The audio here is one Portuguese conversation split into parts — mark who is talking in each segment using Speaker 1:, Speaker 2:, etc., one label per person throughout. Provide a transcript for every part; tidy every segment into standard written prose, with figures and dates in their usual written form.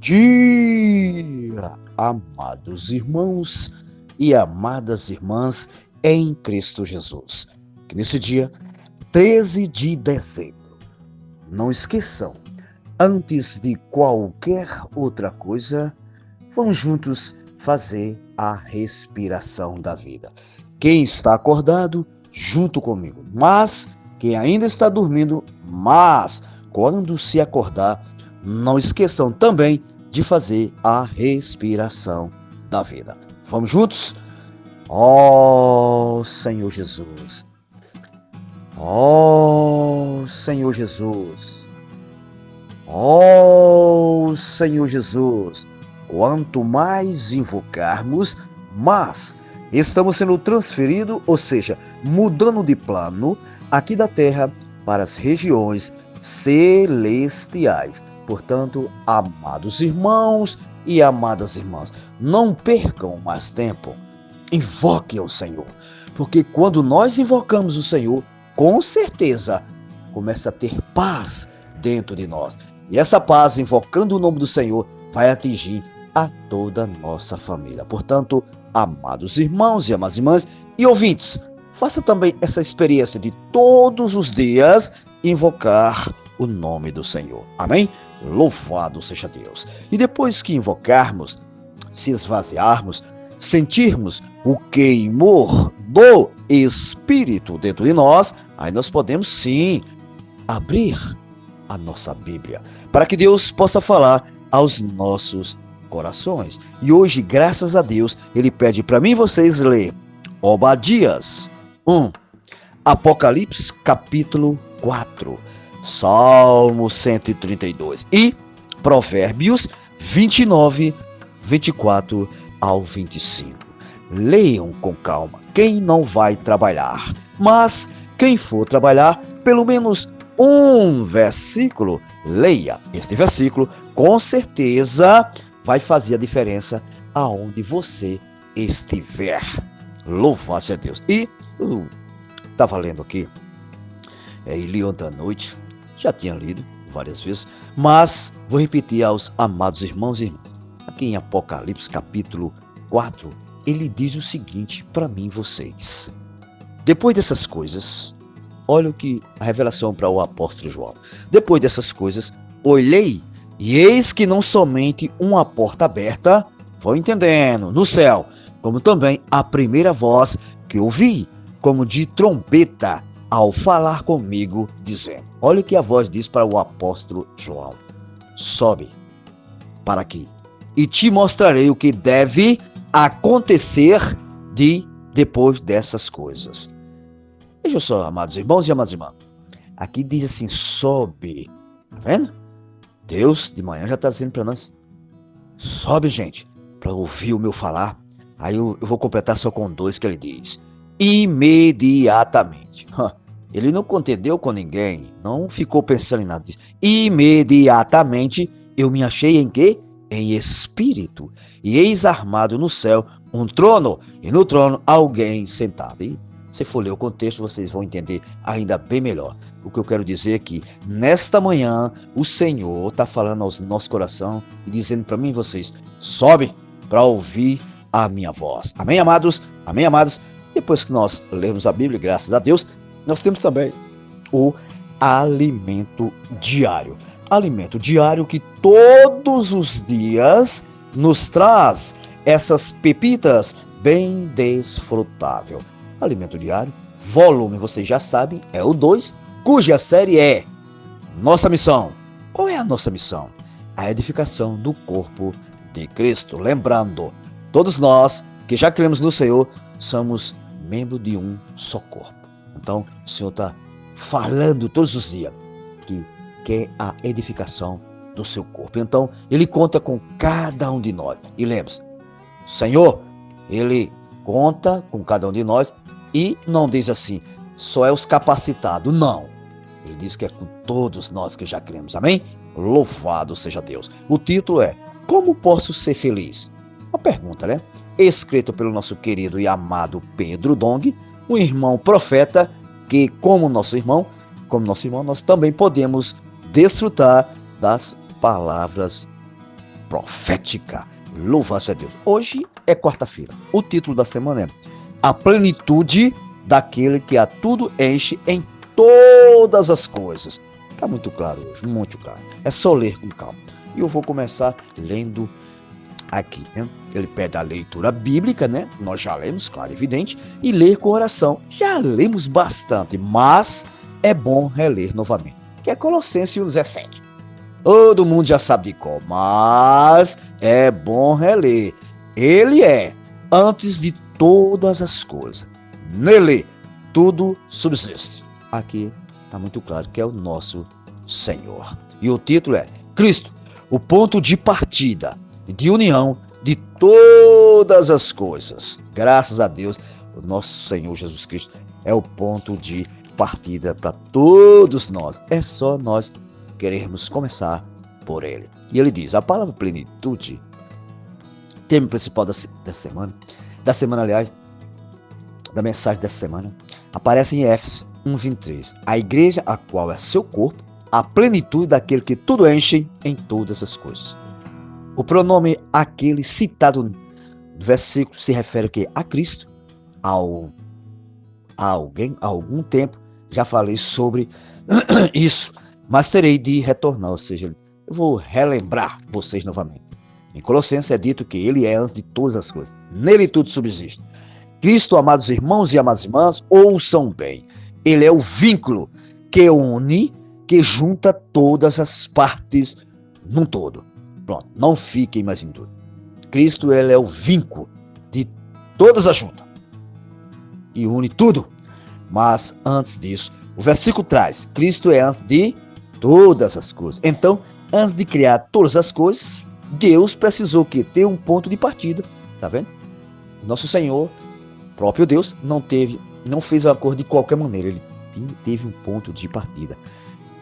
Speaker 1: dia, amados irmãos e amadas irmãs em Cristo Jesus. Que nesse dia, 13 de dezembro, não esqueçam, antes de qualquer outra coisa, vamos juntos fazer a respiração da vida. Quem está acordado, junto comigo, mas quem ainda está dormindo, quando se acordar, não esqueçam também de fazer a respiração da vida. Vamos juntos? Ó Senhor Jesus, ó Senhor Jesus, ó Senhor Jesus, quanto mais invocarmos, mais estamos sendo transferidos, ou seja, mudando de plano aqui da terra para as regiões celestiais. Portanto, amados irmãos e amadas irmãs, não percam mais tempo. Invoquem o Senhor, porque quando nós invocamos o Senhor, com certeza começa a ter paz dentro de nós. E essa paz, invocando o nome do Senhor, vai atingir a toda a nossa família. Portanto, amados irmãos e amadas irmãs e ouvintes, faça também essa experiência de todos os dias invocar o nome do Senhor. Amém? Louvado seja Deus. E depois que invocarmos, se esvaziarmos, sentirmos o queimor do Espírito dentro de nós, aí nós podemos sim abrir a nossa Bíblia, para que Deus possa falar aos nossos corações. E hoje, graças a Deus, Ele pede para mim e vocês ler Obadias 1, Apocalipse capítulo 4, Salmo 132 e Provérbios 29, 24 ao 25. Leiam com calma quem não vai trabalhar, mas quem for trabalhar, pelo menos um versículo, leia este versículo, com certeza vai fazer a diferença aonde você estiver. Louvado seja Deus. E eu estava lendo aqui, e li ontem à noite, já tinha lido várias vezes, mas vou repetir aos amados irmãos e irmãs. Aqui em Apocalipse capítulo 4, ele diz o seguinte para mim e vocês. Depois dessas coisas, olha o que a revelação para o apóstolo João. Depois dessas coisas, olhei e eis que não somente uma porta aberta, vão entendendo, no céu, como também a primeira voz que ouvi, como de trombeta, ao falar comigo, dizendo. Olha o que a voz diz para o apóstolo João. Sobe para aqui e te mostrarei o que deve acontecer depois dessas coisas. Veja só, amados irmãos e amadas irmãs. Aqui diz assim, sobe. Tá vendo? Deus de manhã já está dizendo para nós, sobe, gente, para ouvir o meu falar. Aí eu vou completar só com 2 que ele diz. Imediatamente. Ele não contendeu com ninguém, não ficou pensando em nada disso. Imediatamente eu me achei em quê? Em espírito. E eis armado no céu um trono, e no trono alguém sentado. E se for ler o contexto, vocês vão entender ainda bem melhor. O que eu quero dizer é que, nesta manhã, o Senhor está falando ao nosso coração e dizendo para mim e vocês, sobe para ouvir a minha voz. Amém, amados? Amém, amados? Depois que nós lermos a Bíblia, graças a Deus, nós temos também o alimento diário. Alimento diário que todos os dias nos traz essas pepitas bem desfrutável. Alimento diário, volume, vocês já sabem, é o 2, cuja série é Nossa Missão. Qual é a nossa missão? A edificação do corpo de Cristo. Lembrando, todos nós que já cremos no Senhor, somos membros de um só corpo. Então, o Senhor está falando todos os dias que quer a edificação do seu corpo. Então, Ele conta com cada um de nós. E lembre-se, Senhor, Ele conta com cada um de nós e não diz assim, só é os capacitados. Não. Ele diz que é com todos nós que já cremos. Amém? Louvado seja Deus. O título é Como Posso Ser Feliz? Uma pergunta, né? Escrito pelo nosso querido e amado Pedro Dong, um irmão profeta que, como nosso irmão, nós também podemos desfrutar das palavras profética. Louvado seja Deus. Hoje é quarta-feira. O título da semana é A Plenitude daquele que a tudo enche em todas as coisas. Está muito claro hoje, muito claro. É só ler com calma. E eu vou começar lendo aqui, né? Ele pede a leitura bíblica, né? Nós já lemos, claro, evidente, e ler com oração. Já lemos bastante, mas é bom reler novamente. Que é Colossenses 1,17. Todo mundo já sabe de qual, mas é bom reler. Ele é antes de todas as coisas. Nele tudo subsiste. Aqui está muito claro que é o nosso Senhor. E o título é Cristo, o ponto de partida, de união de todas as coisas. Graças a Deus, o nosso Senhor Jesus Cristo é o ponto de partida para todos nós. É só nós queremos começar por ele. E ele diz, a palavra plenitude, tema principal da semana, aliás, da mensagem dessa semana, aparece em Éfeso 1:23. A igreja, a qual é seu corpo, a plenitude daquele que tudo enche em todas as coisas. O pronome aquele citado no versículo se refere a Cristo. Há algum tempo já falei sobre isso, mas terei de retornar, ou seja, eu vou relembrar vocês novamente. Em Colossenses é dito que ele é antes de todas as coisas. Nele tudo subsiste. Cristo, amados irmãos e amadas irmãs, ouçam bem. Ele é o vínculo que une, que junta todas as partes num todo. Pronto, não fiquem mais em dúvida. Cristo, ele é o vínculo de todas as juntas e une tudo. Mas antes disso, o versículo traz, Cristo é antes de todas as coisas. Então, antes de criar todas as coisas, Deus precisou ter um ponto de partida. Tá vendo? Nosso Senhor, próprio Deus, não fez a coisa de qualquer maneira. Ele teve um ponto de partida.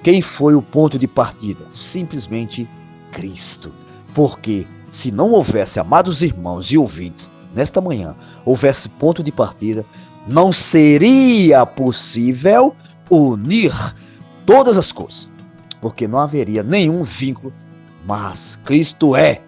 Speaker 1: Quem foi o ponto de partida? Simplesmente Cristo. Porque se não houvesse, amados irmãos e ouvintes, nesta manhã, houvesse ponto de partida, não seria possível unir todas as coisas. Porque não haveria nenhum vínculo, mas Cristo é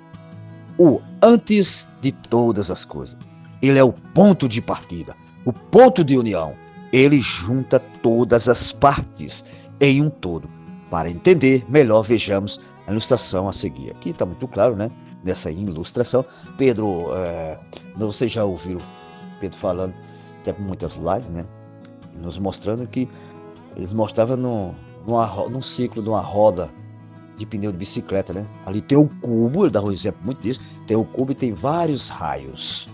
Speaker 1: o antes de todas as coisas. Ele é o ponto de partida, o ponto de união. Ele junta todas as partes em um todo. Para entender melhor, vejamos a ilustração a seguir. Aqui está muito claro, né? Nessa ilustração, Pedro, vocês já ouviram Pedro falando, até muitas lives, né? Nos mostrando que eles mostravam num ciclo de uma roda de pneu de bicicleta, né? Ali tem o cubo, ele dá um exemplo muito disso, tem o cubo e tem vários raios.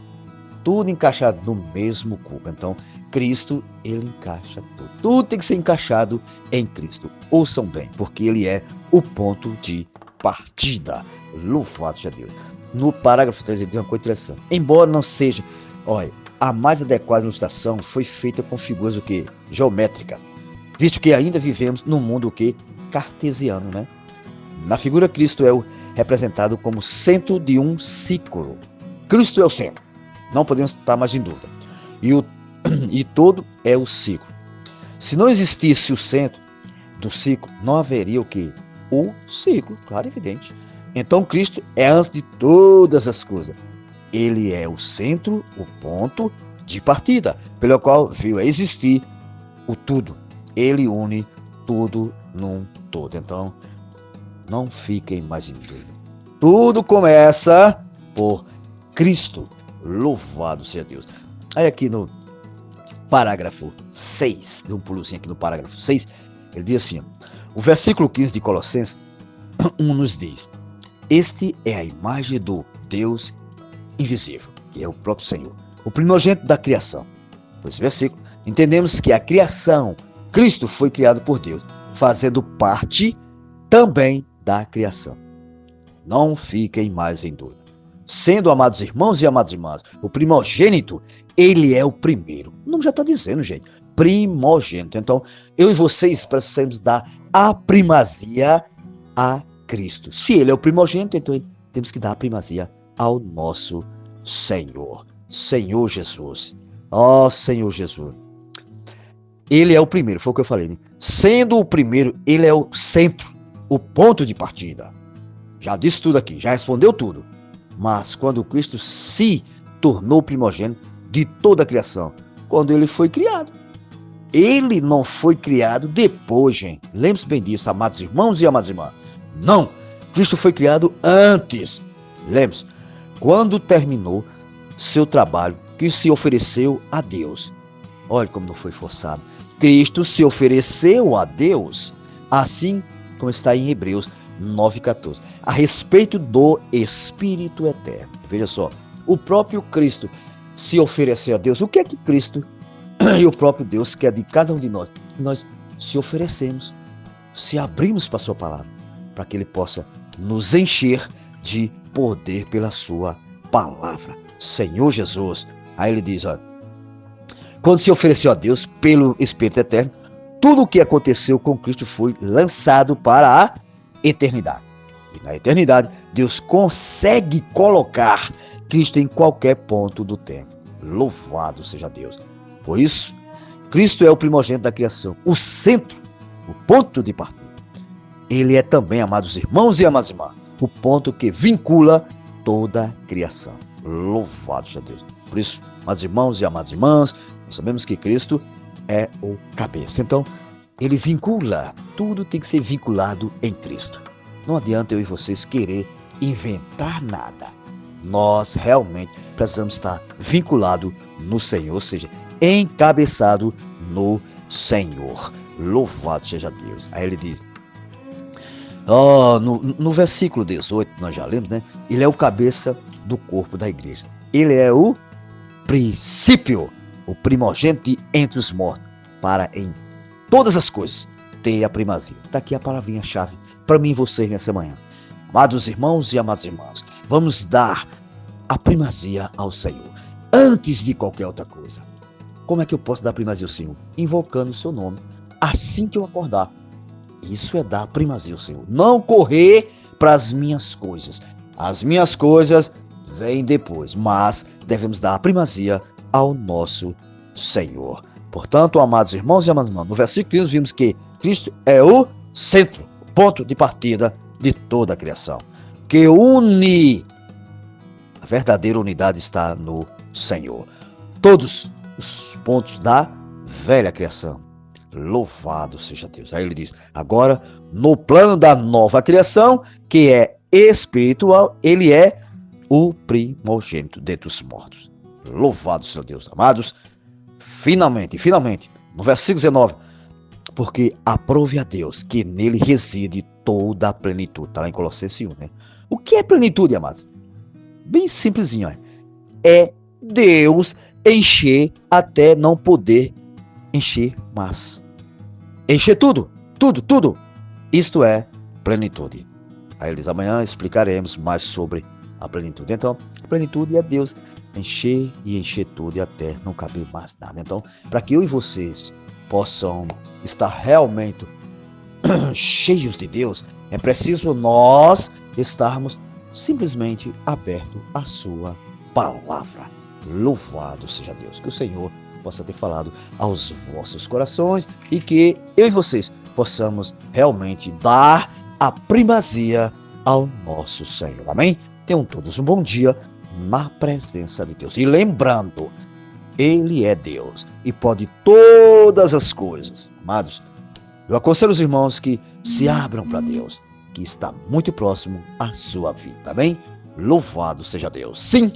Speaker 1: Tudo encaixado no mesmo cubo. Então, Cristo, ele encaixa tudo. Tudo tem que ser encaixado em Cristo. Ouçam bem, porque ele é o ponto de partida. Louvado seja Deus. No parágrafo 3, ele diz uma coisa interessante. Embora não seja, olha, a mais adequada ilustração foi feita com figuras o quê? Geométricas. Visto que ainda vivemos num mundo o quê? Cartesiano, né? Na figura, Cristo é representado como centro de um ciclo. Cristo é o centro. Não podemos estar mais em dúvida. E todo é o ciclo. Se não existisse o centro do ciclo, não haveria o quê? O ciclo, claro e evidente. Então Cristo é antes de todas as coisas. Ele é o centro, o ponto de partida, pelo qual veio a existir o tudo. Ele une tudo num todo. Então, não fiquem mais em dúvida. Tudo começa por Cristo. Louvado seja Deus. Aí aqui no parágrafo 6, deu um pulozinho aqui no parágrafo 6, ele diz assim, o versículo 15 de Colossenses 1 nos diz, este é a imagem do Deus invisível, que é o próprio Senhor, o primogênito da criação. Por esse versículo, entendemos que a criação, Cristo foi criado por Deus, fazendo parte também da criação. Não fiquem mais em dúvida. Sendo, amados irmãos e amadas irmãs, o primogênito, ele é o primeiro. O nome já está dizendo, gente, primogênito. Então, eu e vocês precisamos dar a primazia a Cristo. Se ele é o primogênito, então temos que dar a primazia ao nosso Senhor. Senhor Jesus. Ó Senhor Jesus. Ele é o primeiro, foi o que eu falei, né? Sendo o primeiro, ele é o centro, o ponto de partida. Já disse tudo aqui, já respondeu tudo. Mas quando Cristo se tornou primogênito de toda a criação, quando ele foi criado. Ele não foi criado depois, gente. Lembre-se bem disso, amados irmãos e amadas irmãs. Não, Cristo foi criado antes. Lembre-se, quando terminou seu trabalho, Cristo se ofereceu a Deus. Olha como não foi forçado. Cristo se ofereceu a Deus, assim como está em Hebreus 9,14, a respeito do Espírito Eterno. Veja só, o próprio Cristo se ofereceu a Deus. O que é que Cristo e o próprio Deus quer de cada um de nós? Nós se oferecemos, se abrimos para a sua palavra, para que ele possa nos encher de poder pela sua palavra. Senhor Jesus, aí ele diz, olha, quando se ofereceu a Deus pelo Espírito Eterno, tudo o que aconteceu com Cristo foi lançado para a eternidade. E na eternidade, Deus consegue colocar Cristo em qualquer ponto do tempo. Louvado seja Deus. Por isso, Cristo é o primogênito da criação, o centro, o ponto de partida. Ele é também, amados irmãos e amadas irmãs, o ponto que vincula toda a criação. Louvado seja Deus. Por isso, amados irmãos e amadas irmãs, nós sabemos que Cristo é o cabeça. Então, ele vincula, tudo tem que ser vinculado em Cristo. Não adianta eu e vocês querer inventar nada. Nós realmente precisamos estar vinculado no Senhor, ou seja, encabeçado no Senhor. Louvado seja Deus. Aí ele diz, no versículo 18, nós já lemos, né? Ele é o cabeça do corpo da igreja. Ele é o princípio, o primogênito entre os mortos, para em todas as coisas ter a primazia. Está aqui a palavrinha-chave para mim e vocês nessa manhã. Amados irmãos e amadas irmãs, vamos dar a primazia ao Senhor, antes de qualquer outra coisa. Como é que eu posso dar primazia ao Senhor? Invocando o seu nome, assim que eu acordar. Isso é dar primazia ao Senhor. Não correr para as minhas coisas. As minhas coisas vêm depois, mas devemos dar a primazia ao nosso Senhor. Portanto, amados irmãos e amadas irmãs, no versículo 15 vimos que Cristo é o centro, o ponto de partida de toda a criação, que une. A verdadeira unidade está no Senhor. Todos os pontos da velha criação. Louvado seja Deus. Aí ele diz, agora, no plano da nova criação, que é espiritual, ele é o primogênito dentre os mortos. Louvado seja Deus. Amados, finalmente, no versículo 19, porque aprove a Deus que nele reside toda a plenitude. Está lá em Colossenses 1, né? O que é plenitude, amados? Bem simplesinho, é Deus encher até não poder encher mais. Encher tudo. Isto é plenitude. Aí eles amanhã explicaremos mais sobre a plenitude. Então, a plenitude é Deus encher e encher tudo e até não caber mais nada. Então, para que eu e vocês possam estar realmente cheios de Deus, é preciso nós estarmos simplesmente abertos à sua palavra. Louvado seja Deus. Que o Senhor possa ter falado aos vossos corações e que eu e vocês possamos realmente dar a primazia ao nosso Senhor. Amém? Tenham todos um bom dia na presença de Deus. E lembrando, Ele é Deus e pode todas as coisas. Amados, eu aconselho os irmãos que se abram para Deus, que está muito próximo à sua vida. Amém? Louvado seja Deus. Sim,